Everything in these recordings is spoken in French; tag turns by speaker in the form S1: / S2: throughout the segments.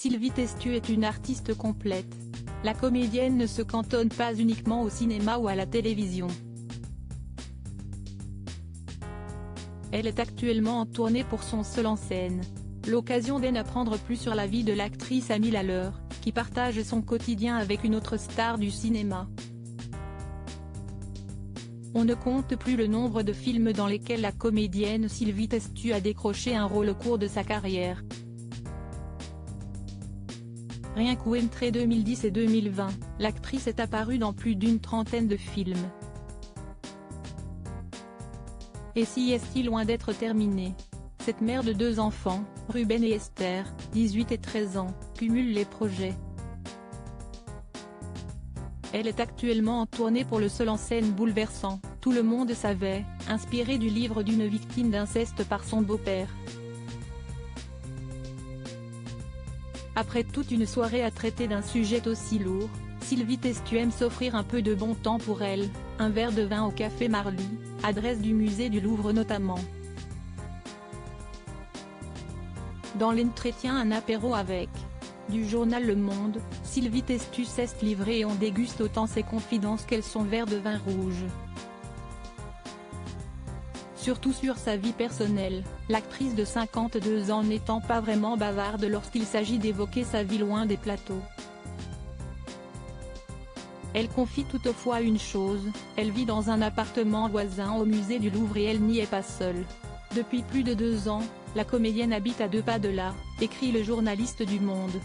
S1: Sylvie Testu est une artiste complète. La comédienne ne se cantonne pas uniquement au cinéma ou à la télévision. Elle est actuellement en tournée pour son seul en scène. L'occasion d'en apprendre plus sur la vie de l'actrice Amy Lawlor, qui partage son quotidien avec une autre star du cinéma. On ne compte plus le nombre de films dans lesquels la comédienne Sylvie Testu a décroché un rôle au cours de sa carrière. Rien qu'entre 2010 et 2020, l'actrice est apparue dans plus d'une trentaine de films. Et si est-il loin d'être terminé. Cette mère de 2 enfants, Ruben et Esther, 18 et 13 ans, cumule les projets. Elle est actuellement en tournée pour le seul en scène bouleversant, Tout le monde savait, inspiré du livre d'une victime d'inceste par son beau-père. Après toute une soirée à traiter d'un sujet aussi lourd, Sylvie Testu aime s'offrir un peu de bon temps pour elle, un verre de vin au Café Marly, adresse du musée du Louvre notamment. Dans l'entretien Un apéro avec du journal Le Monde, Sylvie Testu sait se livrer et on déguste autant ses confidences qu'elles son verre de vin rouge. Surtout sur sa vie personnelle, l'actrice de 52 ans n'étant pas vraiment bavarde lorsqu'il s'agit d'évoquer sa vie loin des plateaux. Elle confie toutefois une chose, elle vit dans un appartement voisin au musée du Louvre et elle n'y est pas seule. Depuis plus de 2 ans, la comédienne habite à 2 pas de là, écrit le journaliste du Monde.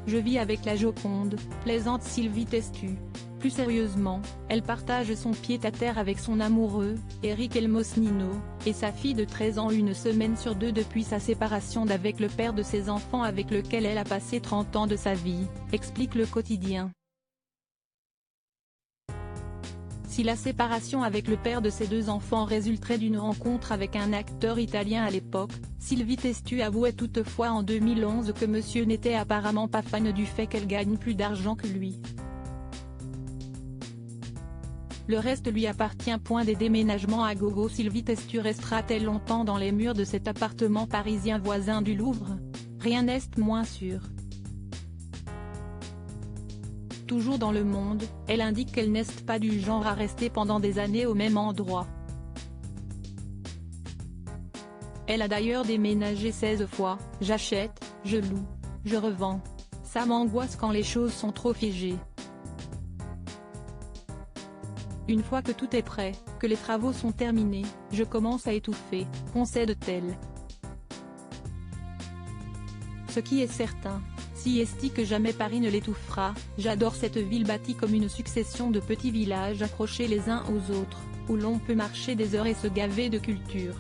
S1: Je vis avec la Joconde, plaisante Sylvie Testu. Plus sérieusement, elle partage son pied-à-terre avec son amoureux, Eric Elmosnino, et sa fille de 13 ans 1 semaine sur 2 depuis sa séparation d'avec le père de ses enfants avec lequel elle a passé 30 ans de sa vie, explique Le Quotidien. Si la séparation avec le père de ses 2 enfants résulterait d'une rencontre avec un acteur italien à l'époque, Sylvie Testu avouait toutefois en 2011 que monsieur n'était apparemment pas fan du fait qu'elle gagne plus d'argent que lui. Le reste lui appartient. Des déménagements à gogo. Sylvie Testu restera-t-elle longtemps dans les murs de cet appartement parisien voisin du Louvre? Rien n'est moins sûr. Toujours dans Le Monde, elle indique qu'elle n'est pas du genre à rester pendant des années au même endroit. Elle a d'ailleurs déménagé 16 fois, j'achète, je loue, je revends. Ça m'angoisse quand les choses sont trop figées. Une fois que tout est prêt, que les travaux sont terminés, je commence à étouffer, concède-t-elle. Ce qui est certain, si est que jamais Paris ne l'étouffera, j'adore cette ville bâtie comme une succession de petits villages accrochés les uns aux autres, où l'on peut marcher des heures et se gaver de culture.